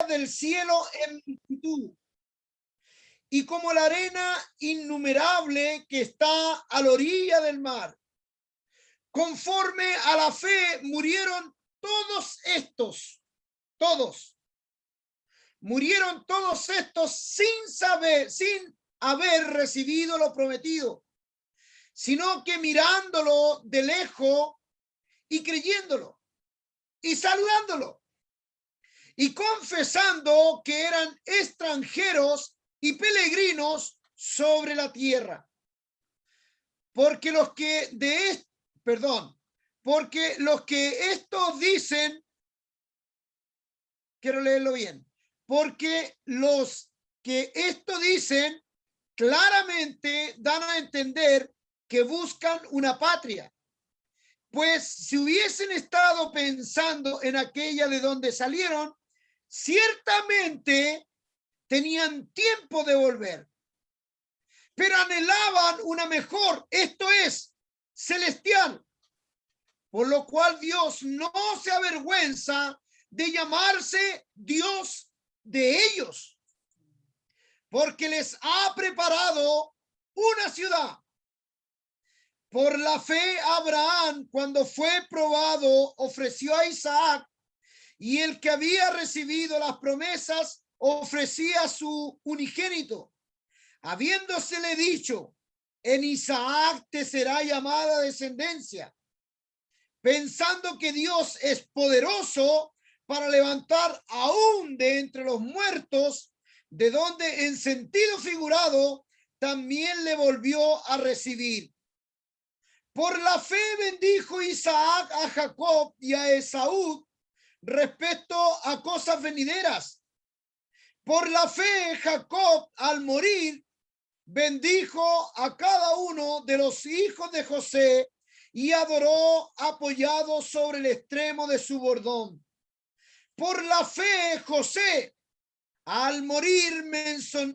del cielo en multitud, y como la arena innumerable que está a la orilla del mar. Conforme a la fe murieron todos. Murieron todos estos sin haber recibido lo prometido, sino que mirándolo de lejos y creyéndolo y saludándolo y confesando que eran extranjeros y peregrinos sobre la tierra. Porque los que estos dicen, quiero leerlo bien, porque los que esto dicen claramente dan a entender que buscan una patria. Pues si hubiesen estado pensando en aquella de donde salieron, ciertamente tenían tiempo de volver, pero anhelaban una mejor, esto es, celestial, por lo cual Dios no se avergüenza de llamarse Dios de ellos, porque les ha preparado una ciudad. Por la fe, Abraham, cuando fue probado, ofreció a Isaac, y el que había recibido las promesas ofrecía a su unigénito, habiéndosele dicho, en Isaac te será llamada descendencia, pensando que Dios es poderoso para levantar aún de entre los muertos, de donde en sentido figurado también le volvió a recibir. Por la fe bendijo Isaac a Jacob y a Esaú respecto a cosas venideras. Por la fe Jacob, al morir, bendijo a cada uno de los hijos de José y adoró apoyado sobre el extremo de su bordón. Por la fe José, al morir,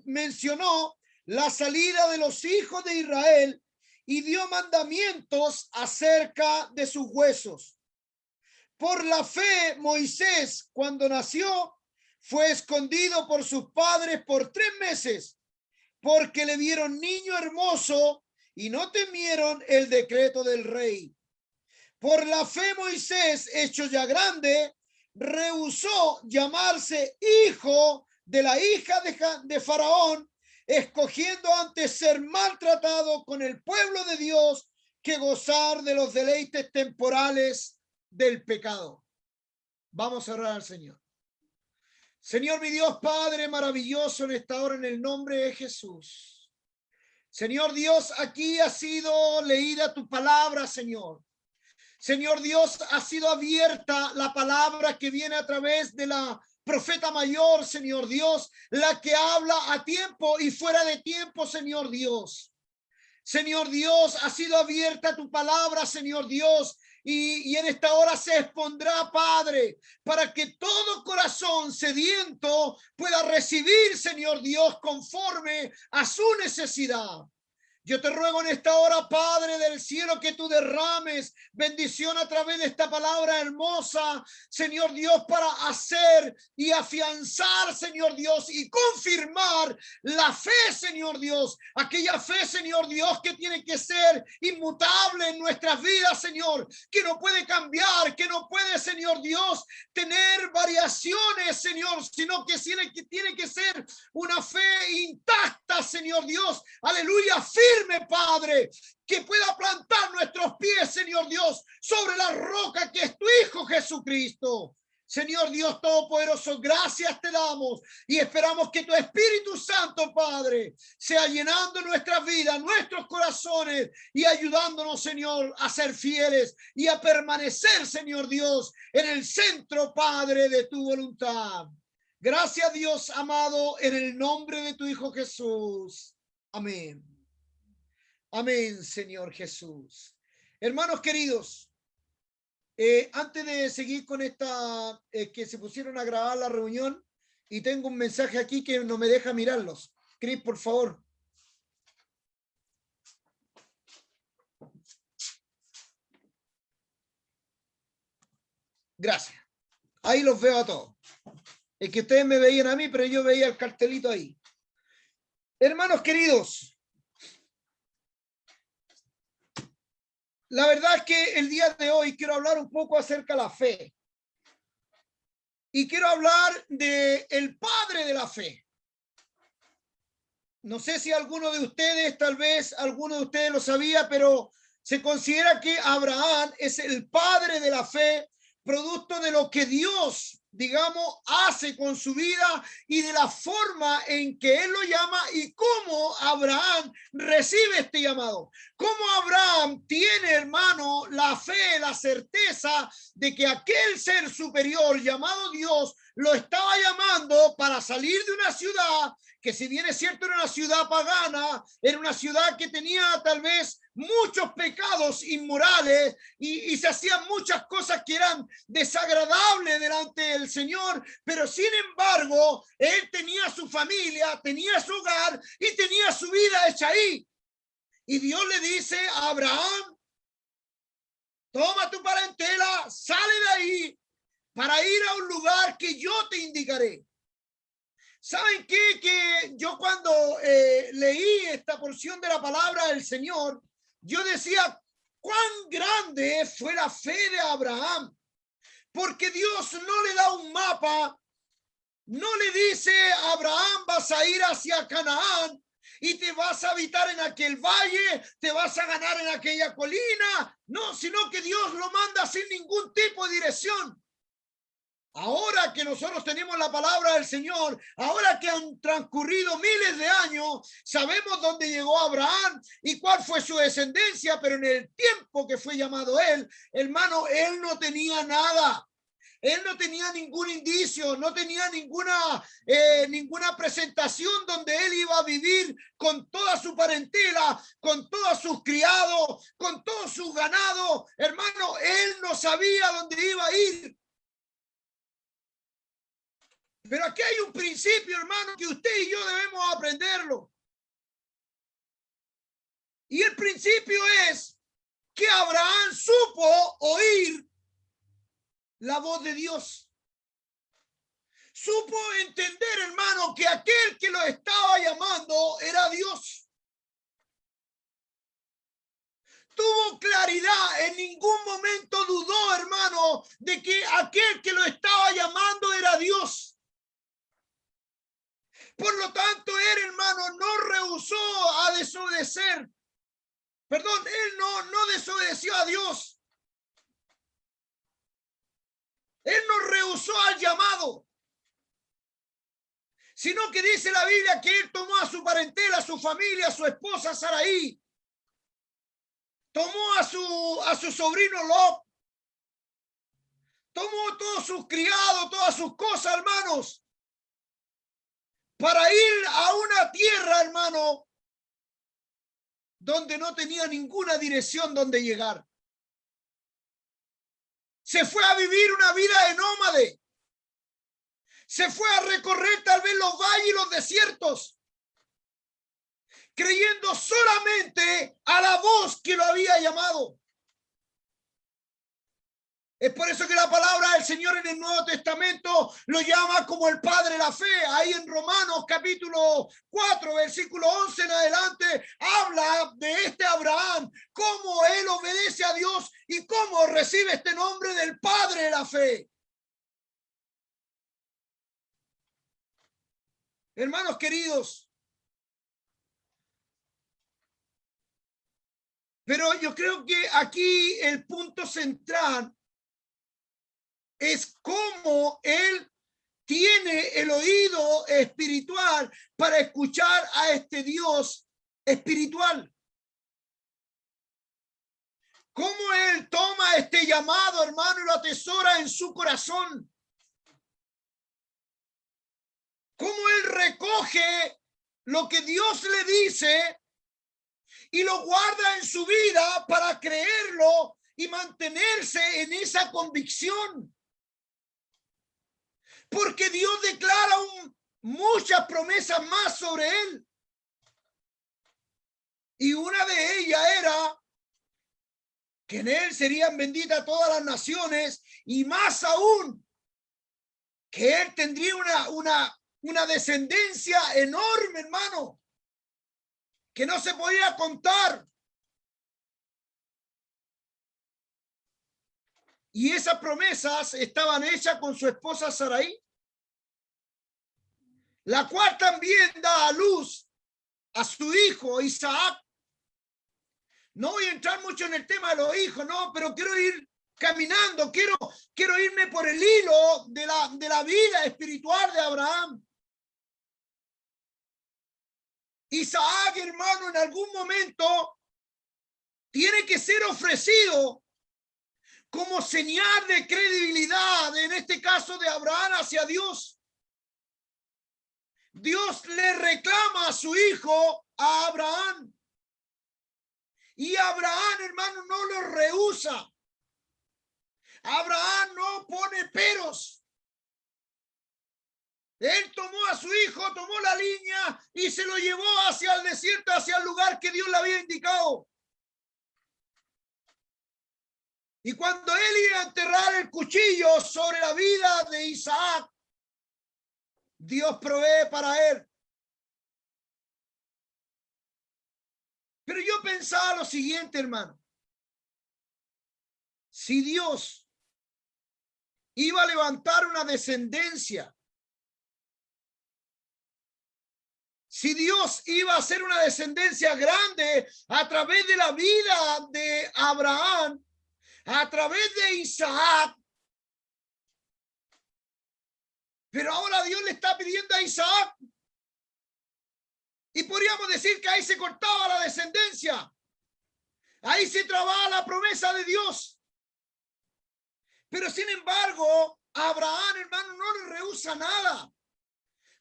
mencionó la salida de los hijos de Israel y dio mandamientos acerca de sus huesos. Por la fe, Moisés, cuando nació, fue escondido por sus padres por 3 meses, porque le vieron niño hermoso y no temieron el decreto del rey. Por la fe, Moisés, hecho ya grande, rehusó llamarse hijo de la hija de Faraón, escogiendo antes ser maltratado con el pueblo de Dios que gozar de los deleites temporales del pecado. Vamos a orar al Señor. Señor, mi Dios Padre maravilloso, en esta hora, en el nombre de Jesús. Señor Dios, aquí ha sido leída tu palabra, Señor. Señor Dios, ha sido abierta la palabra que viene a través de la profeta mayor, Señor Dios, la que habla a tiempo y fuera de tiempo, Señor Dios. Señor Dios, ha sido abierta tu palabra, Señor Dios, y en esta hora se expondrá, Padre, para que todo corazón sediento pueda recibir, Señor Dios, conforme a su necesidad. Yo te ruego en esta hora, Padre del cielo, que tú derrames bendición a través de esta palabra hermosa, Señor Dios, para hacer y afianzar, Señor Dios, y confirmar la fe, Señor Dios, aquella fe, Señor Dios, que tiene que ser inmutable en nuestras vidas, Señor, que no puede cambiar, que no puede, Señor Dios, tener variaciones, Señor, sino que tiene que ser una fe intacta, Señor Dios, aleluya, firme, Padre, que pueda plantar nuestros pies, Señor Dios, sobre la roca que es tu Hijo Jesucristo. Señor Dios Todopoderoso, gracias te damos y esperamos que tu Espíritu Santo, Padre, sea llenando nuestras vidas, nuestros corazones y ayudándonos, Señor, a ser fieles y a permanecer, Señor Dios, en el centro, Padre, de tu voluntad. Gracias, Dios amado, en el nombre de tu Hijo Jesús. Amén. Amén, Señor Jesús. Hermanos queridos, antes de seguir con esta, que se pusieron a grabar la reunión, y tengo un mensaje aquí que no me deja mirarlos. Cris, por favor. Gracias. Ahí los veo a todos. Es que ustedes me veían a mí, pero yo veía el cartelito ahí. Hermanos queridos, la verdad es que el día de hoy quiero hablar un poco acerca de la fe. Y quiero hablar de el padre de la fe. No sé si alguno de ustedes, tal vez alguno de ustedes lo sabía, pero se considera que Abraham es el padre de la fe, producto de lo que Dios, digamos, hace con su vida y de la forma en que él lo llama y cómo Abraham recibe este llamado. Cómo Abraham tiene, hermano, la fe, la certeza de que aquel ser superior llamado Dios lo estaba llamando para salir de una ciudad que, si bien es cierto, era una ciudad pagana, era una ciudad que tenía tal vez muchos pecados inmorales y se hacían muchas cosas que eran desagradables delante del Señor, pero sin embargo, él tenía su familia, tenía su hogar y tenía su vida hecha ahí. Y Dios le dice a Abraham: toma tu parentela, sale de ahí para ir a un lugar que yo te indicaré. ¿Saben qué? Que yo cuando leí esta porción de la palabra del Señor, yo decía cuán grande fue la fe de Abraham, porque Dios no le da un mapa, no le dice a Abraham: vas a ir hacia Canaán y te vas a habitar en aquel valle, te vas a ganar en aquella colina. No, sino que Dios lo manda sin ningún tipo de dirección. Ahora que nosotros tenemos la palabra del Señor, ahora que han transcurrido miles de años, sabemos dónde llegó Abraham y cuál fue su descendencia, pero en el tiempo que fue llamado él, hermano, él no tenía nada. Él no tenía ningún indicio, no tenía ninguna presentación donde él iba a vivir con toda su parentela, con todos sus criados, con todos sus ganados. Hermano, él no sabía dónde iba a ir. Pero aquí hay un principio, hermano, que usted y yo debemos aprenderlo. Y el principio es que Abraham supo oír la voz de Dios. Supo entender, hermano, que aquel que lo estaba llamando era Dios. Tuvo claridad, en ningún momento dudó, hermano, de que aquel que lo estaba llamando era Dios. Por lo tanto, él, hermano, no rehusó a desobedecer. Perdón, él no desobedeció a Dios. Él no rehusó al llamado, sino que dice la Biblia que él tomó a su parentela, a su familia, a su esposa Saraí, tomó a su sobrino Lot, tomó todos sus criados, todas sus cosas, hermanos, para ir a una tierra, hermano, donde no tenía ninguna dirección donde llegar. Se fue a vivir una vida de nómade. Se fue a recorrer tal vez los valles y los desiertos, creyendo solamente a la voz que lo había llamado. Es por eso que la palabra del Señor en el Nuevo Testamento lo llama como el Padre de la fe. Ahí en Romanos capítulo 4, versículo 11 en adelante, habla de este Abraham, cómo él obedece a Dios y cómo recibe este nombre del Padre de la fe. Hermanos queridos, pero yo creo que aquí el punto central es cómo él tiene el oído espiritual para escuchar a este Dios espiritual. Cómo él toma este llamado, hermano, y lo atesora en su corazón. Cómo él recoge lo que Dios le dice y lo guarda en su vida para creerlo y mantenerse en esa convicción. Porque Dios declara muchas promesas más sobre él. Y una de ellas era que en él serían benditas todas las naciones y más aún que él tendría una descendencia enorme, hermano, que no se podía contar. Y esas promesas estaban hechas con su esposa Sarai, la cual también da a luz a su hijo Isaac. No voy a entrar mucho en el tema de los hijos, no, pero quiero ir caminando, quiero irme por el hilo de la vida espiritual de Abraham. Isaac, hermano, en algún momento tiene que ser ofrecido como señal de credibilidad, en este caso de Abraham hacia Dios. Dios le reclama a su hijo, a Abraham. Y Abraham, hermano, no lo rehúsa. Abraham no pone peros. Él tomó a su hijo, tomó la línea y se lo llevó hacia el desierto, hacia el lugar que Dios le había indicado. Y cuando él iba a enterrar el cuchillo sobre la vida de Isaac, Dios provee para él. Pero yo pensaba lo siguiente, hermano. Si Dios iba a levantar una descendencia, si Dios iba a hacer una descendencia grande a través de la vida de Abraham, a través de Isaac, pero ahora Dios le está pidiendo a Isaac, y podríamos decir que ahí se cortaba la descendencia, ahí se trababa la promesa de Dios. Pero sin embargo, Abraham, hermano, no le rehúsa nada,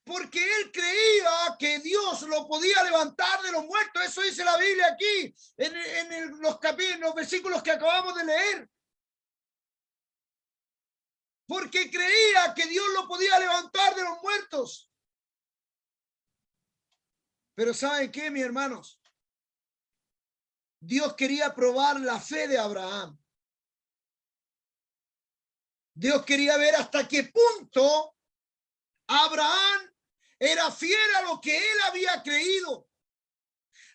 porque él creía que Dios lo podía levantar de los muertos. Eso dice la Biblia aquí, en los versículos que acabamos de leer. Porque creía que Dios lo podía levantar de los muertos. Pero ¿saben qué, mis hermanos? Dios quería probar la fe de Abraham. Dios quería ver hasta qué punto Abraham era fiel a lo que él había creído.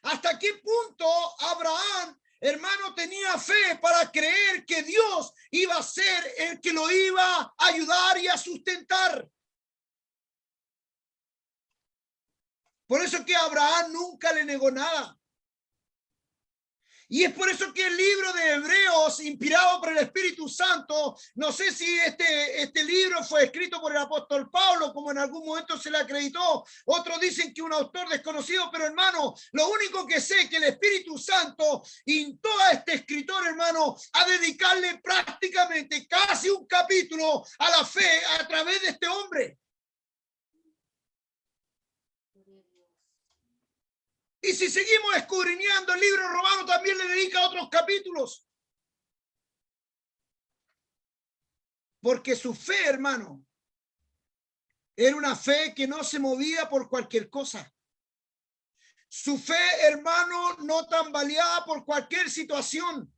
Hasta qué punto Abraham, hermano, tenía fe para creer que Dios iba a ser el que lo iba a ayudar y a sustentar. Por eso que Abraham nunca le negó nada. Y es por eso que el libro de Hebreos, inspirado por el Espíritu Santo, no sé si este libro fue escrito por el apóstol Pablo, como en algún momento se le acreditó. Otros dicen que un autor desconocido, pero hermano, lo único que sé es que el Espíritu Santo instó a este escritor, hermano, a dedicarle prácticamente casi un capítulo a la fe a través de este hombre. Y si seguimos escudriñando, el libro romano también le dedica otros capítulos. Porque su fe, hermano, era una fe que no se movía por cualquier cosa. Su fe, hermano, no tambaleaba por cualquier situación.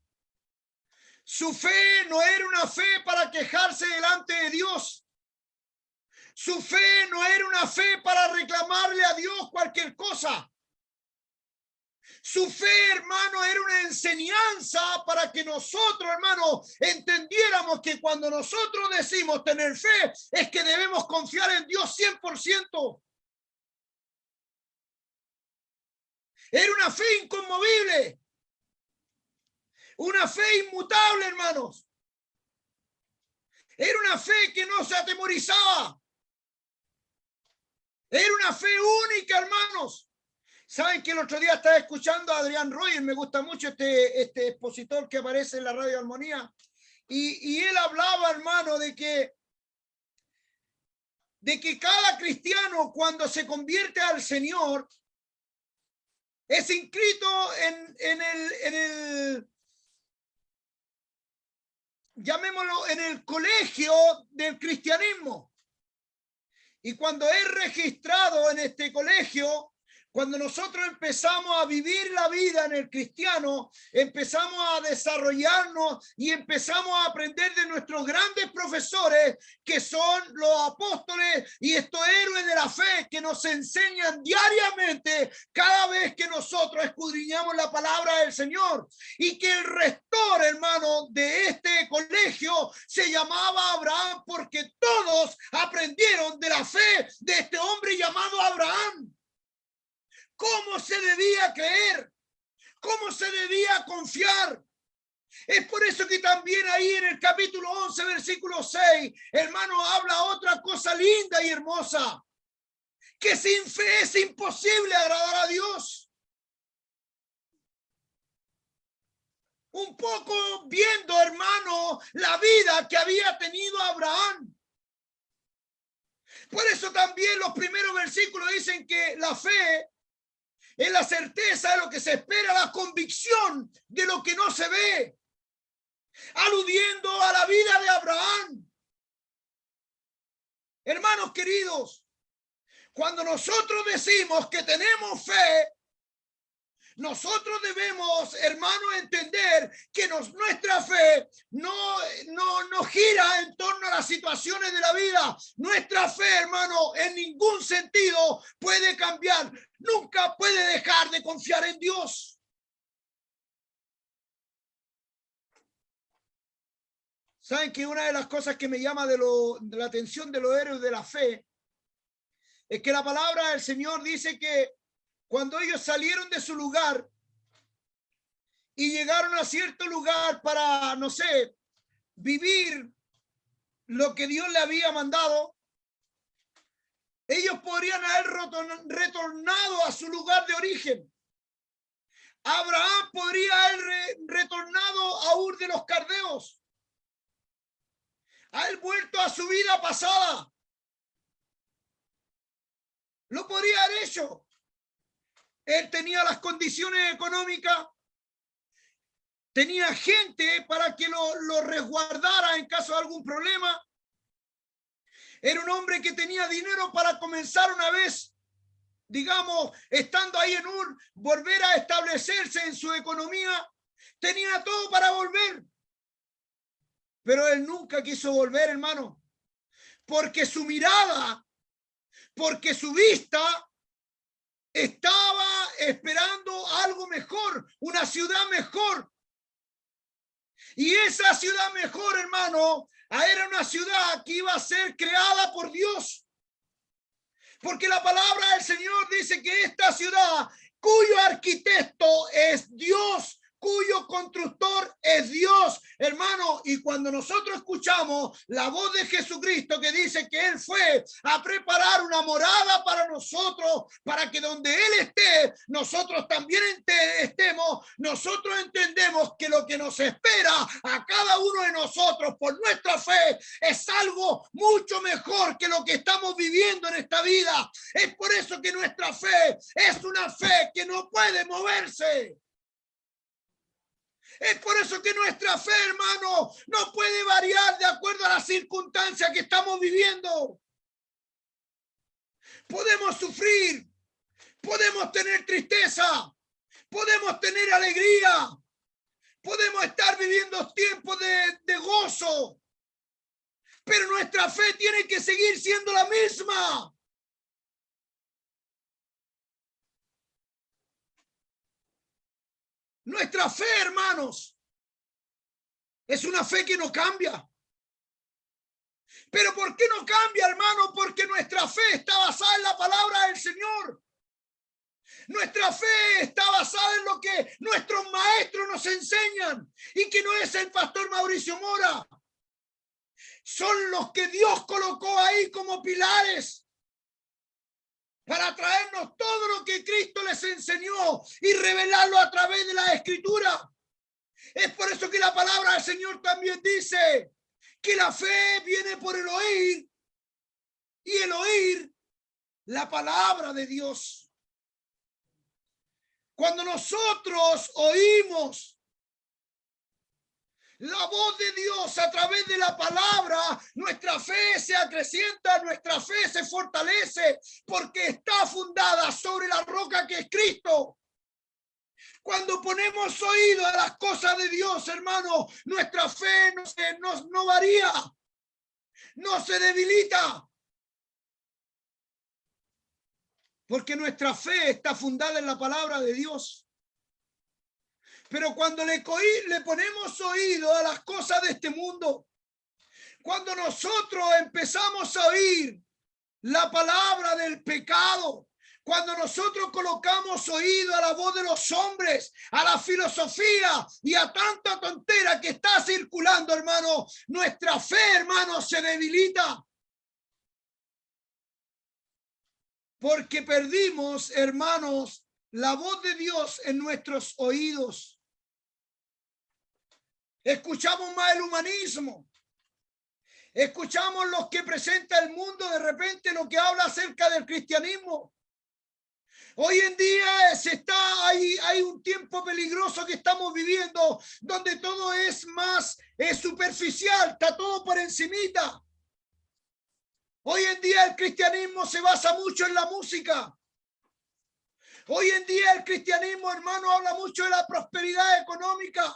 Su fe no era una fe para quejarse delante de Dios. Su fe no era una fe para reclamarle a Dios cualquier cosa. Su fe, hermano, era una enseñanza para que nosotros, hermano, entendiéramos que cuando nosotros decimos tener fe, es que debemos confiar en Dios 100%. Era una fe inconmovible, una fe inmutable, hermanos. Era una fe que no se atemorizaba. Era una fe única, hermanos. Saben que el otro día estaba escuchando a Adrián Royer, me gusta mucho este expositor que aparece en la Radio Armonía, y él hablaba, hermano, de que cada cristiano cuando se convierte al Señor es inscrito en el llamémoslo, en el colegio del cristianismo. Y cuando es registrado en este colegio, Cuando nosotros empezamos a vivir la vida en el cristiano, empezamos a desarrollarnos y empezamos a aprender de nuestros grandes profesores, que son los apóstoles y estos héroes de la fe que nos enseñan diariamente cada vez que nosotros escudriñamos la palabra del Señor. Y que el rector, hermano, de este colegio se llamaba Abraham, porque todos aprendieron de la fe de este hombre llamado Abraham. Cómo se debía creer, cómo se debía confiar. Es por eso que también ahí en el capítulo 11, versículo 6, hermano, habla otra cosa linda y hermosa, que sin fe es imposible agradar a Dios. Un poco viendo, hermano, la vida que había tenido Abraham. Por eso también los primeros versículos dicen que la fe es la certeza de lo que se espera, la convicción de lo que no se ve, aludiendo a la vida de Abraham. Hermanos queridos, cuando nosotros decimos que tenemos fe, nosotros debemos, hermano, entender que nuestra fe no gira en torno a las situaciones de la vida. Nuestra fe, hermano, en ningún sentido puede cambiar. Nunca puede dejar de confiar en Dios. ¿Saben que una de las cosas que me llama de la atención de los héroes de la fe es que la palabra del Señor dice que cuando ellos salieron de su lugar y llegaron a cierto lugar para, no sé, vivir lo que Dios le había mandado, ellos podrían haber retornado a su lugar de origen. Abraham podría haber retornado a Ur de los Caldeos, haber vuelto a su vida pasada. Lo podría haber hecho. Él tenía las condiciones económicas, tenía gente para que lo resguardara en caso de algún problema. Era un hombre que tenía dinero para comenzar una vez, digamos, estando ahí en Ur, volver a establecerse en su economía. Tenía todo para volver. Pero él nunca quiso volver, hermano, porque su mirada, porque su vista estaba esperando algo mejor, una ciudad mejor. Y esa ciudad mejor, hermano, era una ciudad que iba a ser creada por Dios. Porque la palabra del Señor dice que esta ciudad, cuyo arquitecto es Dios, cuyo constructor es Dios, hermano. Y cuando nosotros escuchamos la voz de Jesucristo que dice que Él fue a preparar una morada para nosotros, para que donde Él esté, nosotros también estemos, nosotros entendemos que lo que nos espera a cada uno de nosotros por nuestra fe es algo mucho mejor que lo que estamos viviendo en esta vida. Es por eso que nuestra fe es una fe que no puede moverse. Es por eso que nuestra fe, hermano, no puede variar de acuerdo a las circunstancias que estamos viviendo. Podemos sufrir, podemos tener tristeza, podemos tener alegría, podemos estar viviendo tiempos de gozo, pero nuestra fe tiene que seguir siendo la misma. Nuestra fe, hermanos, es una fe que no cambia. ¿Pero por qué no cambia, hermano? Porque nuestra fe está basada en la palabra del Señor. Nuestra fe está basada en lo que nuestros maestros nos enseñan y que no es el pastor Mauricio Mora. Son los que Dios colocó ahí como pilares para traernos todo lo que Cristo les enseñó y revelarlo a través de la Escritura. Es por eso que la palabra del Señor también dice que la fe viene por el oír y el oír la palabra de Dios. Cuando nosotros oímos la voz de Dios a través de la palabra, nuestra fe se acrecienta, nuestra fe se fortalece, porque está fundada sobre la roca que es Cristo. Cuando ponemos oído a las cosas de Dios, hermano, nuestra fe no varía, no se debilita, porque nuestra fe está fundada en la palabra de Dios. Pero cuando le ponemos oído a las cosas de este mundo, cuando nosotros empezamos a oír la palabra del pecado, cuando nosotros colocamos oído a la voz de los hombres, a la filosofía y a tanta tontera que está circulando, hermano, nuestra fe, hermano, se debilita. Porque perdimos, hermanos, la voz de Dios en nuestros oídos. Escuchamos más el humanismo. Escuchamos lo que presenta el mundo, de repente lo que habla acerca del cristianismo. Hoy en día hay un tiempo peligroso que estamos viviendo, donde todo es más superficial, está todo por encimita. Hoy en día el cristianismo se basa mucho en la música. Hoy en día el cristianismo, hermano, habla mucho de la prosperidad económica.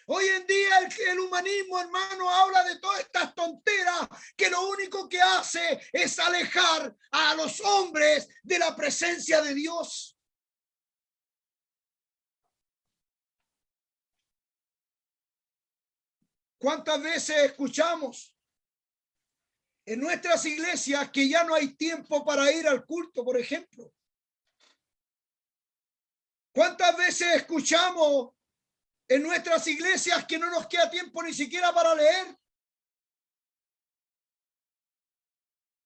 Hoy en día el humanismo, hermano, habla de todas estas tonteras que lo único que hace es alejar a los hombres de la presencia de Dios. ¿Cuántas veces escuchamos en nuestras iglesias que ya no hay tiempo para ir al culto, por ejemplo? ¿Cuántas veces escuchamos en nuestras iglesias que no nos queda tiempo ni siquiera para leer?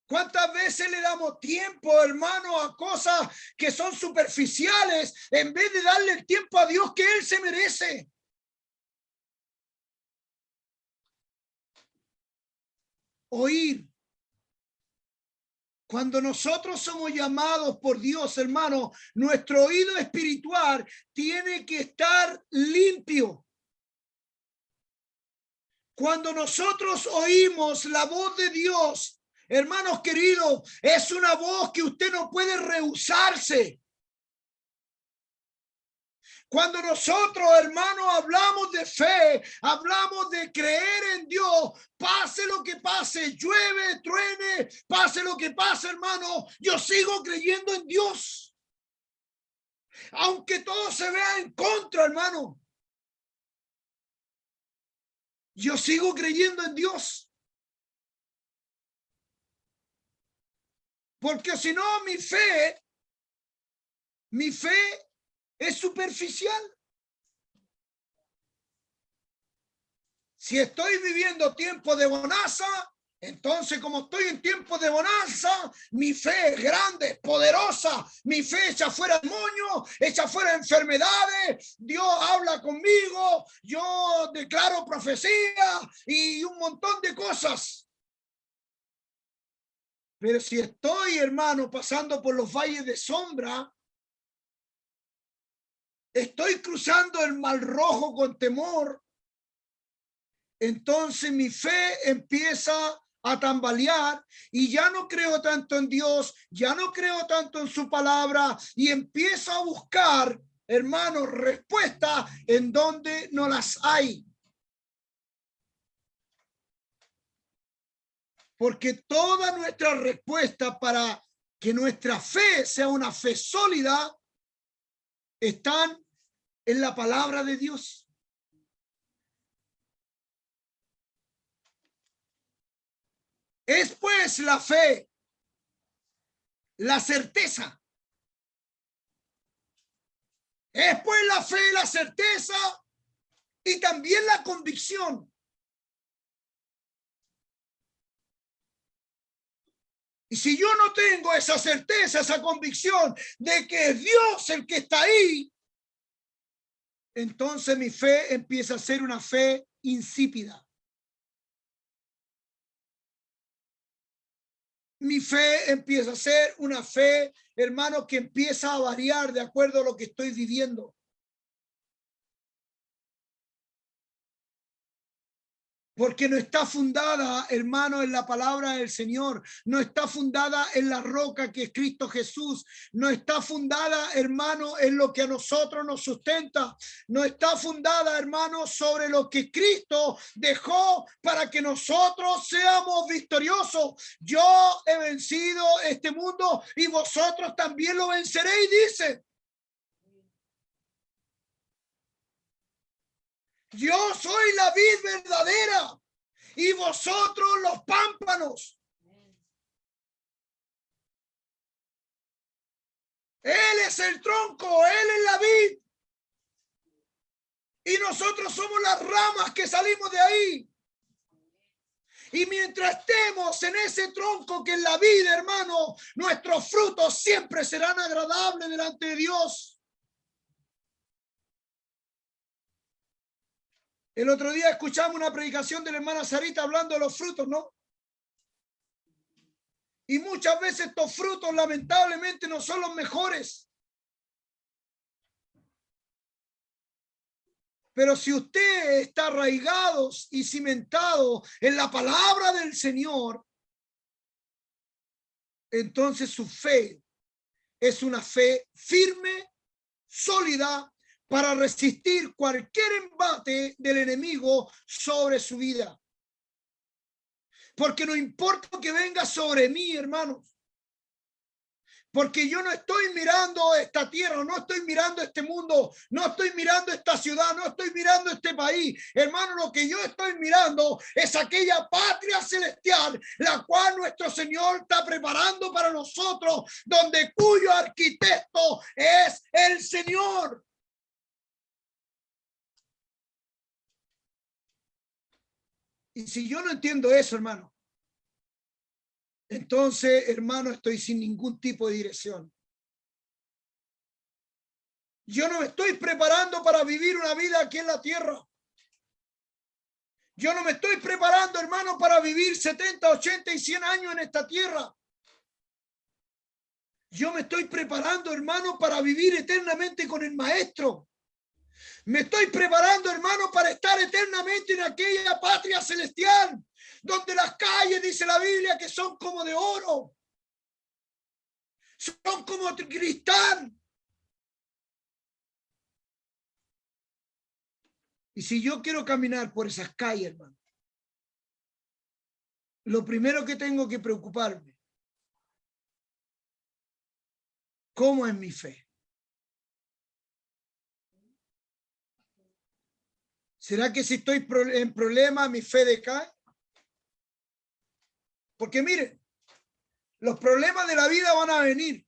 ¿Cuántas veces le damos tiempo, hermano, a cosas que son superficiales en vez de darle el tiempo a Dios que Él se merece? Oír. Cuando nosotros somos llamados por Dios, hermano, nuestro oído espiritual tiene que estar limpio. Cuando nosotros oímos la voz de Dios, hermanos queridos, es una voz que usted no puede rehusarse. Cuando nosotros, hermanos, hablamos de fe, hablamos de creer en Dios, pase lo que pase, llueve, truene, pase lo que pase, hermano, yo sigo creyendo en Dios. Aunque todo se vea en contra, hermano, yo sigo creyendo en Dios. Porque si no, mi fe es superficial. Si estoy viviendo tiempo de bonanza, entonces como estoy en tiempo de bonanza, mi fe es grande, es poderosa, mi fe echa fuera demonios, echa fuera enfermedades, Dios habla conmigo, yo declaro profecía y un montón de cosas. Pero si estoy, hermano, pasando por los valles de sombra, estoy cruzando el mar rojo con temor, entonces mi fe empieza a tambalear y ya no creo tanto en Dios, ya no creo tanto en su palabra y empiezo a buscar, hermano, respuestas en donde no las hay. Porque toda nuestra respuesta para que nuestra fe sea una fe sólida están en la palabra de Dios. Es pues la fe, la certeza. Es pues la fe, la certeza y también la convicción. Y si yo no tengo esa certeza, esa convicción de que es Dios el que está ahí, entonces mi fe empieza a ser una fe insípida. Mi fe empieza a ser una fe, hermano, que empieza a variar de acuerdo a lo que estoy viviendo. Porque no está fundada, hermano, en la palabra del Señor. No está fundada en la roca que es Cristo Jesús. No está fundada, hermano, en lo que a nosotros nos sustenta. No está fundada, hermano, sobre lo que Cristo dejó para que nosotros seamos victoriosos. Yo he vencido este mundo y vosotros también lo venceréis, dice. Yo soy la vid verdadera y vosotros los pámpanos. Él es el tronco, él es la vid. Y nosotros somos las ramas que salimos de ahí. Y mientras estemos en ese tronco que es la vida, hermano, nuestros frutos siempre serán agradables delante de Dios. El otro día escuchamos una predicación de la hermana Sarita hablando de los frutos, ¿no? Y muchas veces estos frutos lamentablemente no son los mejores. Pero si usted está arraigado y cimentado en la palabra del Señor, entonces su fe es una fe firme, sólida, para resistir cualquier embate del enemigo sobre su vida. Porque no importa que venga sobre mí, hermanos. Porque yo no estoy mirando esta tierra, no estoy mirando este mundo, no estoy mirando esta ciudad, no estoy mirando este país. Hermano, lo que yo estoy mirando es aquella patria celestial, la cual nuestro Señor está preparando para nosotros, donde cuyo arquitecto es el Señor. Y si yo no entiendo eso, hermano, entonces, hermano, estoy sin ningún tipo de dirección. Yo no me estoy preparando para vivir una vida aquí en la tierra. Yo no me estoy preparando, hermano, para vivir 70, 80 y 100 años en esta tierra. Yo me estoy preparando, hermano, para vivir eternamente con el Maestro. Me estoy preparando, hermano, para estar eternamente en aquella patria celestial, donde las calles, dice la Biblia, que son como de oro, son como cristal. Y si yo quiero caminar por esas calles, hermano, lo primero que tengo que preocuparme, ¿cómo es mi fe? ¿Será que si estoy en problema, mi fe decae? Porque miren, los problemas de la vida van a venir.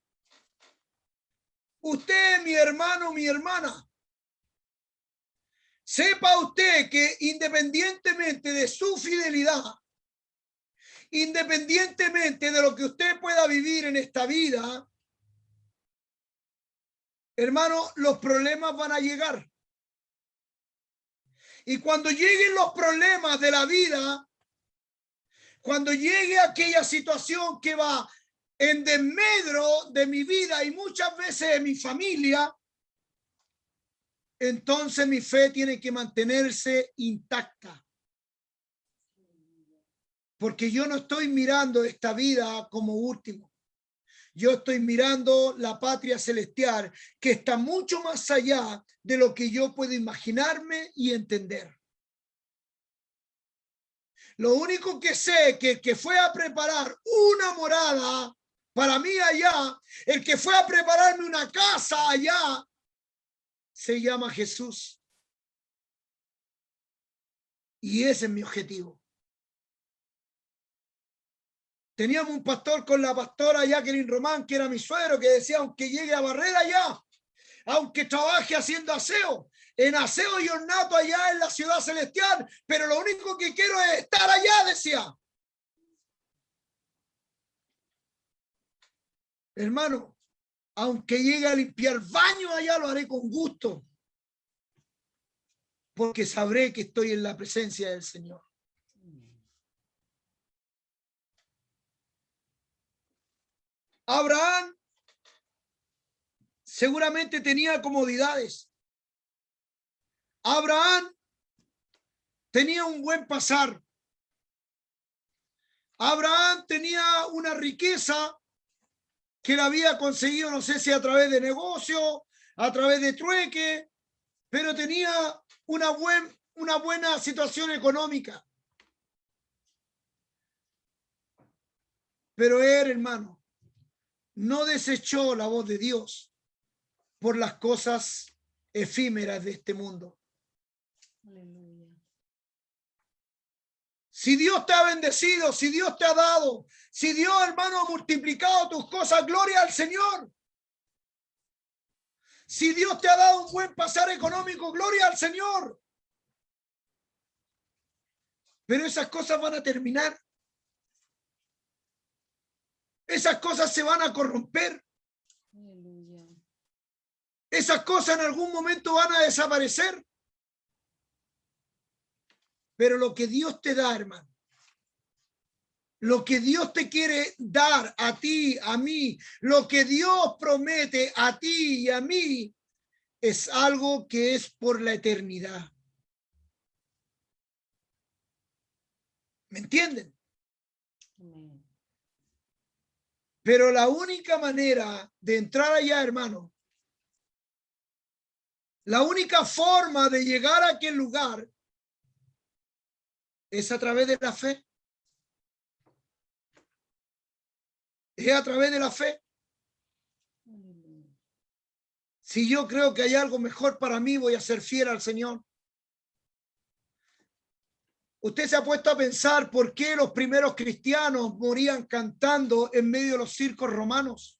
Usted, mi hermano, mi hermana, sepa usted que independientemente de su fidelidad, independientemente de lo que usted pueda vivir en esta vida, hermano, los problemas van a llegar. Y cuando lleguen los problemas de la vida, cuando llegue aquella situación que va en desmedro de mi vida y muchas veces de mi familia, entonces mi fe tiene que mantenerse intacta. Porque yo no estoy mirando esta vida como último. Yo estoy mirando la patria celestial que está mucho más allá de lo que yo puedo imaginarme y entender. Lo único que sé que el que fue a preparar una morada para mí allá, el que fue a prepararme una casa allá, se llama Jesús. Y ese es mi objetivo. Teníamos un pastor con la pastora Jacqueline Román, que era mi suegro, que decía, aunque llegue a barrer allá, aunque trabaje haciendo aseo, en aseo y ornato allá en la ciudad celestial, pero lo único que quiero es estar allá, decía. Hermano, aunque llegue a limpiar baños allá, lo haré con gusto, porque sabré que estoy en la presencia del Señor. Abraham seguramente tenía comodidades. Abraham tenía un buen pasar. Abraham tenía una riqueza que la había conseguido, no sé si a través de negocio, a través de trueque, pero tenía una buena situación económica. Pero él, hermano, no desechó la voz de Dios por las cosas efímeras de este mundo. Aleluya. Si Dios te ha bendecido, si Dios te ha dado, si Dios, hermano, ha multiplicado tus cosas, gloria al Señor. Si Dios te ha dado un buen pasar económico, gloria al Señor. Pero esas cosas van a terminar. Esas cosas se van a corromper. Aleluya. Esas cosas en algún momento van a desaparecer. Pero lo que Dios te da, hermano, lo que Dios te quiere dar a ti, a mí, lo que Dios promete a ti y a mí, es algo que es por la eternidad. ¿Me entienden? Amén. Pero la única manera de entrar allá, hermano, la única forma de llegar a aquel lugar es a través de la fe. Es a través de la fe. Aleluya. Si yo creo que hay algo mejor para mí, voy a ser fiel al Señor. Usted se ha puesto a pensar por qué los primeros cristianos morían cantando en medio de los circos romanos.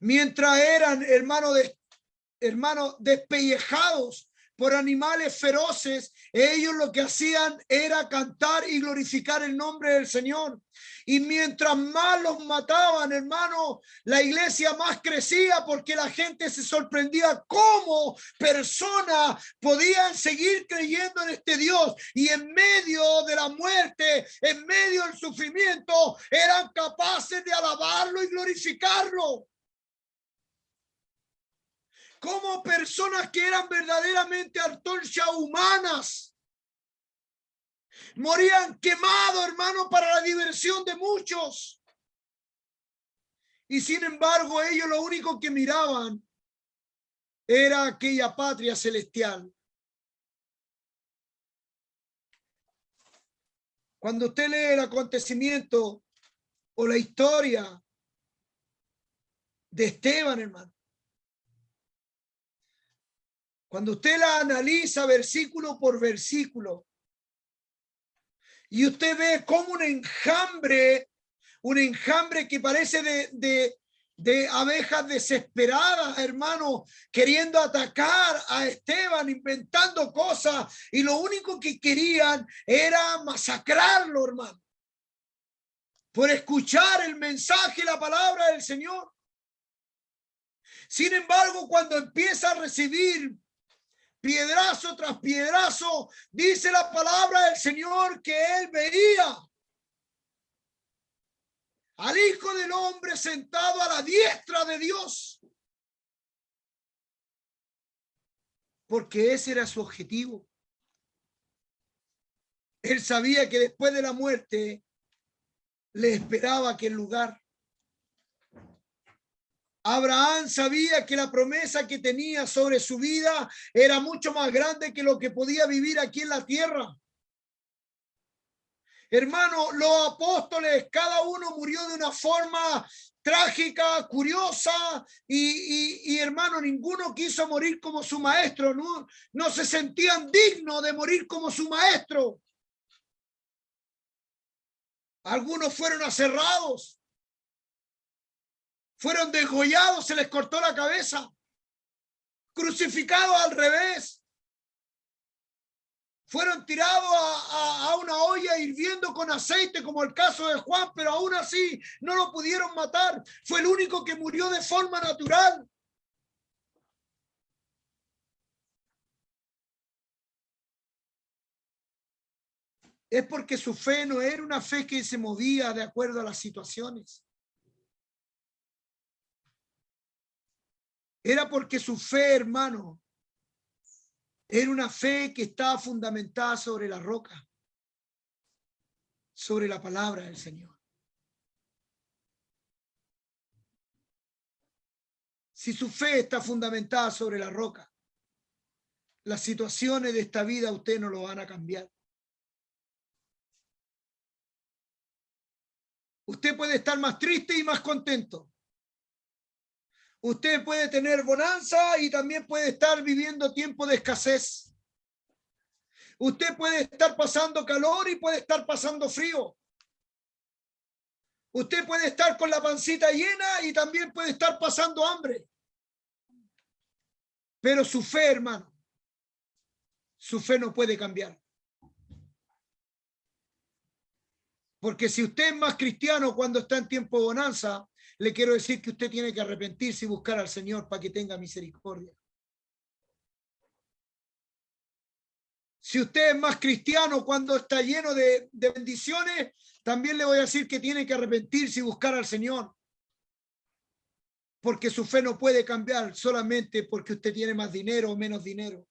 Mientras eran, hermanos, despellejados por animales feroces, ellos lo que hacían era cantar y glorificar el nombre del Señor. Y mientras más los mataban, hermano, la iglesia más crecía porque la gente se sorprendía cómo personas podían seguir creyendo en este Dios y en medio de la muerte, en medio del sufrimiento, eran capaces de alabarlo y glorificarlo. Como personas que eran verdaderamente antorchas humanas morían quemados, hermano, para la diversión de muchos. Y sin embargo, ellos lo único que miraban era aquella patria celestial. Cuando usted lee el acontecimiento o la historia de Esteban, hermano, cuando usted la analiza versículo por versículo, y usted ve como un enjambre que parece de abejas desesperadas, hermano, queriendo atacar a Esteban, inventando cosas, y lo único que querían era masacrarlo, hermano, por escuchar el mensaje y la palabra del Señor. Sin embargo, cuando empieza a recibir piedrazo tras piedrazo, dice la palabra del Señor que él veía al Hijo del Hombre sentado a la diestra de Dios. Porque ese era su objetivo. Él sabía que después de la muerte le esperaba aquel lugar. Abraham sabía que la promesa que tenía sobre su vida era mucho más grande que lo que podía vivir aquí en la tierra. Hermano, los apóstoles, cada uno murió de una forma trágica, curiosa, y hermano, ninguno quiso morir como su maestro, no se sentían dignos de morir como su maestro. Algunos fueron aserrados, fueron degollados, se les cortó la cabeza, crucificados al revés. Fueron tirados a una olla hirviendo con aceite, como el caso de Juan, pero aún así no lo pudieron matar. Fue el único que murió de forma natural. Es porque su fe no era una fe que se movía de acuerdo a las situaciones. Era porque su fe, hermano, Era una fe que estaba fundamentada sobre la roca, sobre la palabra del Señor. Si su fe está fundamentada sobre la roca, las situaciones de esta vida a usted no lo van a cambiar. Usted puede estar más triste y más contento. Usted puede tener bonanza y también puede estar viviendo tiempo de escasez. Usted puede estar pasando calor y puede estar pasando frío. Usted puede estar con la pancita llena y también puede estar pasando hambre. Pero su fe, hermano, su fe no puede cambiar. Porque si usted es más cristiano cuando está en tiempo de bonanza, le quiero decir que usted tiene que arrepentirse y buscar al Señor para que tenga misericordia. Si usted es más cristiano cuando está lleno de bendiciones, también le voy a decir que tiene que arrepentirse y buscar al Señor. Porque su fe no puede cambiar solamente porque usted tiene más dinero o menos dinero.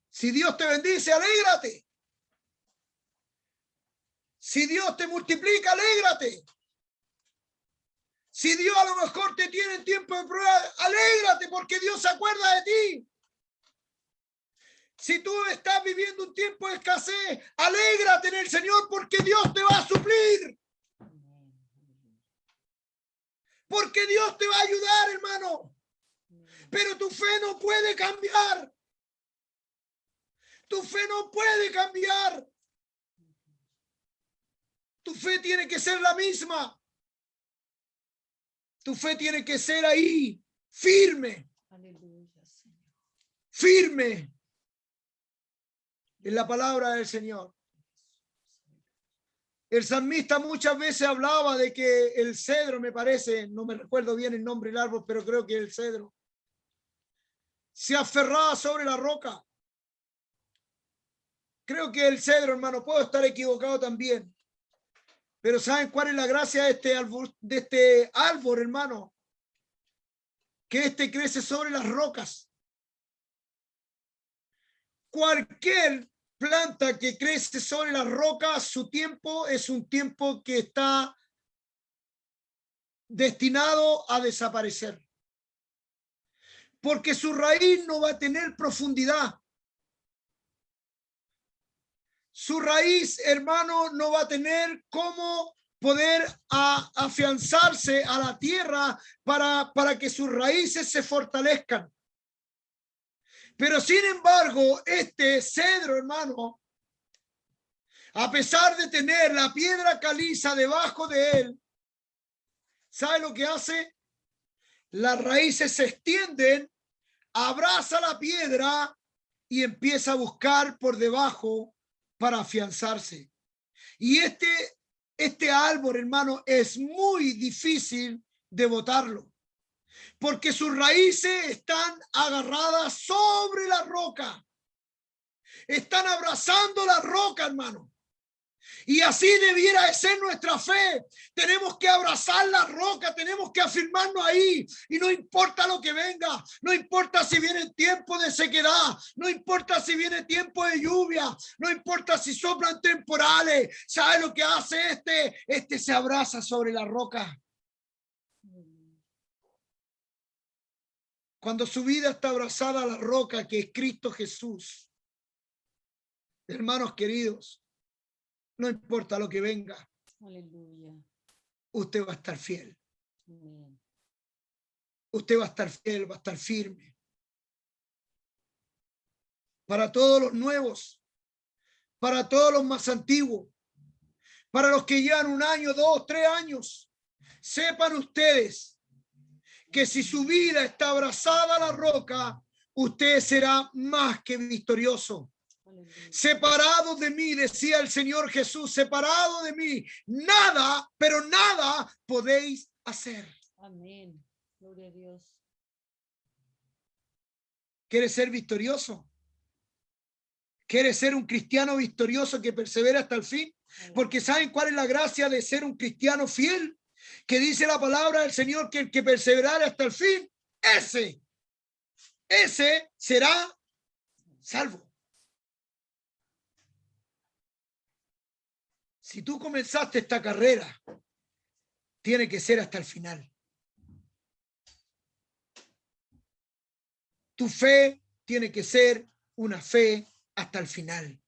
Si Dios te bendice, alégrate. Si Dios te multiplica, alégrate. Si Dios a lo mejor te tiene en tiempo de prueba, alégrate porque Dios se acuerda de ti. Si tú estás viviendo un tiempo de escasez, alégrate en el Señor porque Dios te va a suplir. Porque Dios te va a ayudar, hermano. Pero tu fe no puede cambiar. Tu fe no puede cambiar. Tu fe tiene que ser la misma. Tu fe tiene que ser ahí, firme. Aleluya, Señor. Firme en la palabra del Señor. El salmista muchas veces hablaba de que el cedro, me parece, no me recuerdo bien el nombre del árbol, pero creo que el cedro se aferraba sobre la roca. Creo que el cedro, hermano, puedo estar equivocado también. Pero ¿saben cuál es la gracia de este árbol, hermano? Que este crece sobre las rocas. Cualquier planta que crece sobre las rocas, su tiempo es un tiempo que está destinado a desaparecer. Porque su raíz no va a tener profundidad. Su raíz, hermano, no va a tener cómo poder afianzarse a la tierra para que sus raíces se fortalezcan. Pero sin embargo, este cedro, hermano, a pesar de tener la piedra caliza debajo de él, ¿sabe lo que hace? Las raíces se extienden, abraza la piedra y empieza a buscar por debajo para afianzarse. Y este árbol, hermano, es muy difícil de botarlo, porque sus raíces están agarradas sobre la roca. Están abrazando la roca, hermano. Y así debiera de ser nuestra fe. Tenemos que abrazar la roca, tenemos que afirmarnos ahí. Y no importa lo que venga, no importa si viene tiempo de sequedad, no importa si viene tiempo de lluvia, no importa si soplan temporales. ¿Sabe lo que hace este se abraza sobre la roca. Cuando su vida está abrazada a la roca que es Cristo Jesús. Hermanos queridos, no importa lo que venga. Aleluya. Usted va a estar fiel. Amén. Usted va a estar fiel, va a estar firme. Para todos los nuevos, para todos los más antiguos, para los que llevan 1 año, 2, 3 años, sepan ustedes que si su vida está abrazada a la roca, usted será más que victorioso. Separado de mí, decía el Señor Jesús, separado de mí, nada, pero nada podéis hacer. Amén. Gloria a Dios. ¿Quiere ser victorioso? ¿Quiere ser un cristiano victorioso que persevera hasta el fin? Porque ¿saben cuál es la gracia de ser un cristiano fiel? Que dice la palabra del Señor que el que perseverare hasta el fin, ese ese será salvo. Si tú comenzaste esta carrera, tiene que ser hasta el final. Tu fe tiene que ser una fe hasta el final.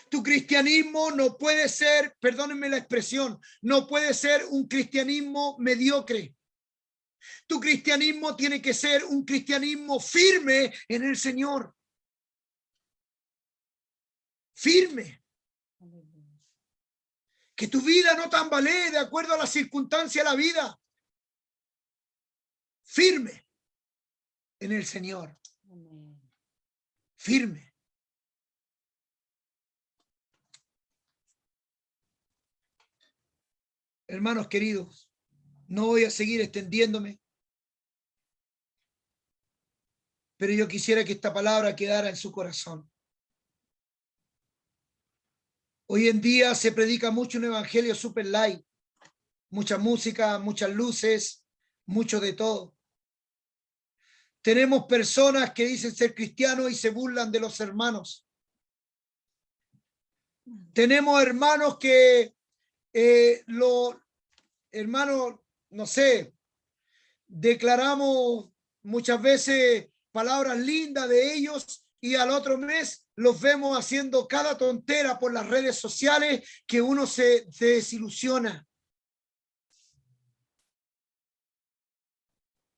Tu cristianismo no puede ser, perdónenme la expresión, no puede ser un cristianismo mediocre. Tu cristianismo tiene que ser un cristianismo firme en el Señor. Firme. Que tu vida no tambalee de acuerdo a la circunstancia de la vida. Firme en el Señor. Firme. Hermanos queridos, no voy a seguir extendiéndome, pero yo quisiera que esta palabra quedara en su corazón. Hoy en día se predica mucho un evangelio super light, mucha música, muchas luces, mucho de todo. Tenemos personas que dicen ser cristianos y se burlan de los hermanos. Tenemos hermanos que hermanos, no sé, declaramos muchas veces palabras lindas de ellos y al otro mes los vemos haciendo cada tontera por las redes sociales que uno se desilusiona.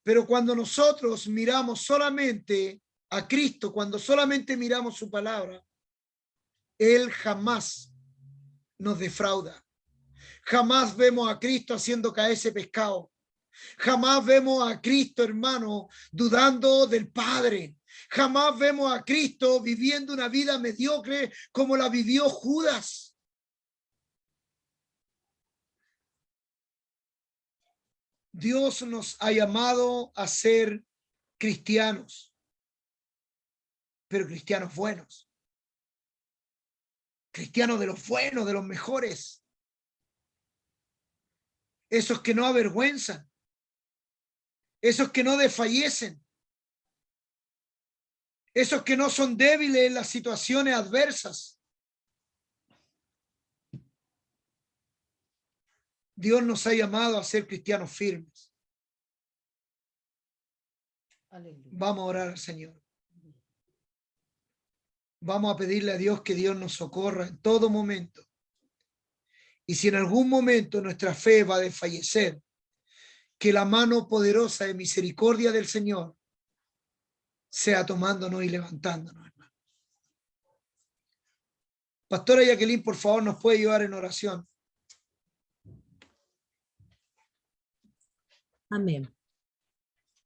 Pero cuando nosotros miramos solamente a Cristo, cuando solamente miramos su palabra, Él jamás nos defrauda. Jamás vemos a Cristo haciendo caer ese pescado. Jamás vemos a Cristo, hermano, dudando del Padre. Jamás vemos a Cristo viviendo una vida mediocre como la vivió Judas. Dios nos ha llamado a ser cristianos, pero cristianos buenos. Cristianos de los buenos, de los mejores. Esos que no avergüenzan. Esos que no desfallecen. Esos que no son débiles en las situaciones adversas. Dios nos ha llamado a ser cristianos firmes. Aleluya. Vamos a orar al Señor. Vamos a pedirle a Dios que Dios nos socorra en todo momento. Y si en algún momento nuestra fe va a desfallecer, que la mano poderosa de misericordia del Señor sea tomándonos y levantándonos, hermano. Pastora Jacqueline, por favor, nos puede ayudar en oración. Amén.